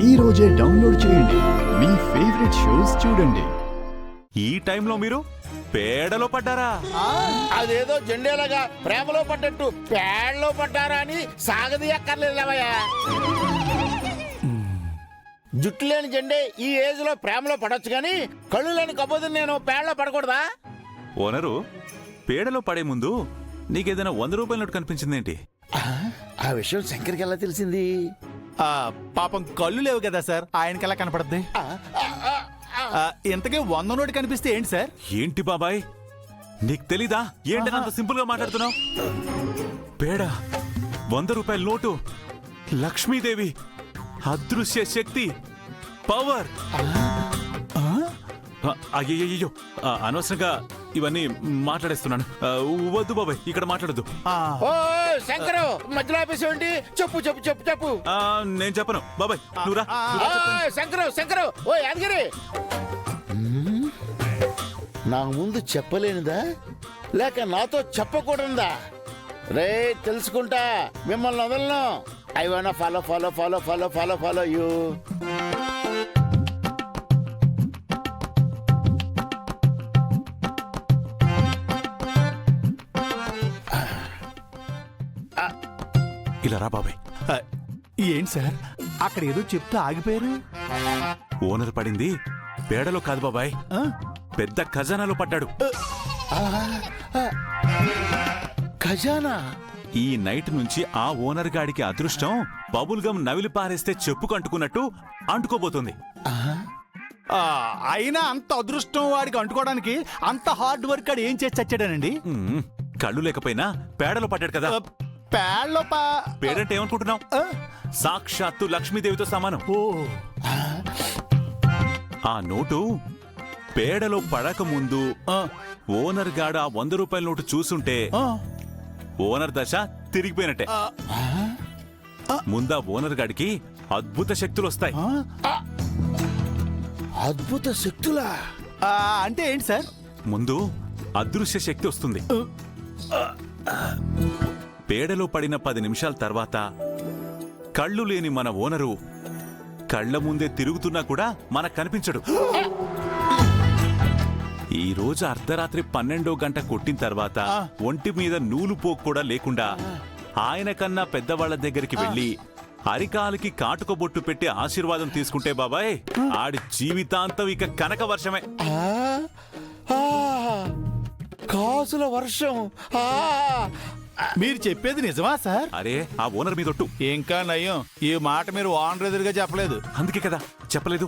ఈ రోజే డౌన్లోడ్ చేయండి. మీ ఫేవరెట్ షోస్ చూడండి. ఈ టైంలో మీరు పేడలో పడ్డారా? అదేదో జెండేలాగా ప్రేమలో పడ్డట్టు పేడలో పడ్డారా అని సాగది అక్కర్లేదవయ్యా. జుట్టు లేని జెండే ఈ ఏజ్ లో ప్రేమలో పడొచ్చు గాని కళ్ళు లేని కబోదిని నేను పేడలో పడకూడదా? ఓనరు, పేడలో పడే ముందు నీకేదైనా 100 రూపాయల నోటు కనిపించిందేంటి? ఆ విషయం శంకర్కి ఎలా తెలిసింది? పాపం కళ్ళు లేవు కదా సార్, ఆయనకి ఎలా కనపడద్ది? ఇంతకీ 100 నోటు కనిపిస్తే ఏంటి సార్? ఏంటి బాబాయ్, నీకు తెలీదా? ఏంటని అంత సింపుల్ గా మాట్లాడుతున్నావు? పేడ, 100 రూపాయల నోటు, లక్ష్మీదేవి, అదృశ్య శక్తి, పవర్. అయ్యయ్యో, అనవసరంగా ఇవన్నీ మాట్లాడేస్తున్నాను. వద్దు బాబాయ్, ఇక్కడ మాట్లాడద్దు. ఓ శంకరు, మధ్యలో ఆపేసేయండి. చెప్పు చెప్పు చెప్పు చెప్పు. నేను చెప్పను బాబాయ్, నువ్వురా. శంకరు శంకరు, ఓ యాదగిరి, నా ముందు చెప్పలేనిదా లేక నాతో చెప్పకూడదా? రే తెలుసుకుంటా, మిమ్మల్ని వదలను. I want follow follow follow follow follow follow you. ఇలా రా బాబాయ్. ఏంటి సార్, అక్కడ ఏదో చెప్తూ ఆగిపోయారు? ఓనర్ పడింది పేడలో కాదు బాబాయ్, పెద్ద ఖజానాలో పడ్డాడు. ఖజానా? ఈ నైట్ నుంచి ఆ ఓనర్ గాడికి అదృష్టం బబుల్ గమ్ నవిలి పారేస్తే చెప్పుకు అంటుకున్నట్టు అంటుకోబోతుంది. అయినా అంత అదృష్టం వాడికి అంటుకోవడానికి అంత హార్డ్ వర్క్ ఆడు ఏం చేసి చచ్చాడనండి? కళ్ళు లేకపోయినా పేడలో పడ్డాడు కదా. పేడలో పేడంటే ఏమనుకుంటున్నావు? సాక్షాత్తు లక్ష్మీదేవితో సమానం. ఆ నోటు పేడలో పడక ముందు ఓనర్ గాడు ఆ 100 రూపాయల నోటు చూసుంటే ఓనర్ దశ తిరిగిపోయినట్టే. ముందా ఓనర్ గాడికి అద్భుత శక్తులు వస్తాయి. అద్భుత శక్తులా? అంటే ఏంటి సార్? ముందు అదృశ్య శక్తి వస్తుంది. పేడలో పడిన 10 నిమిషాల తర్వాత కళ్ళు లేని మన ఓనరు కళ్ల ముందే తిరుగుతున్నా కూడా మనకు కనిపించడు. ఈ రోజు అర్ధరాత్రి 12వ గంట కొట్టిన తర్వాత ఒంటి మీద నూలు పోకు కూడా లేకుండా ఆయన కన్నా పెద్దవాళ్ల దగ్గరికి వెళ్లి అరికాలికి కాటుకబొట్టు పెట్టి ఆశీర్వాదం తీసుకుంటే బాబాయ్, ఆడి జీవితాంతం ఇక కనక వర్షమే. కాసుల వర్షం. మీరు చెప్పేది నిజమా సార్? అరే, ఆ ఓనర్ మీదొట్టు. ఇంకా నయం, ఈ మాట మీరు ఓనర్ ఎదురుగా చెప్పలేదు. అందుకే కదా చెప్పలేదు.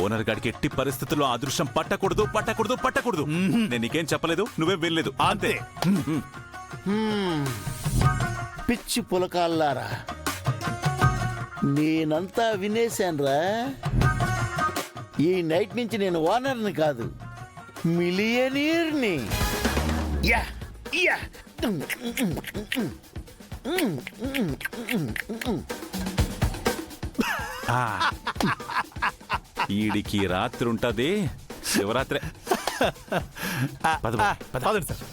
ఓనర్ గాడికి ఎట్టి పరిస్థితుల్లో అదృష్టం పట్టకూడదు పట్టకూడదు పట్టకూడదు. నేను నీకేం చెప్పలేదు, నువ్వే వెళ్ళలేదు, అంతే. పిచ్చి పులకాల్లారా, నేనంతా వినేశాన్రా. ఈ నైట్ నుంచి నేను ఓనర్ని కాదు, మిలియనీర్ని. Yeah yeah. ఈడికి రాత్రి ఉంటది, శివరాత్రి. పదండి సార్.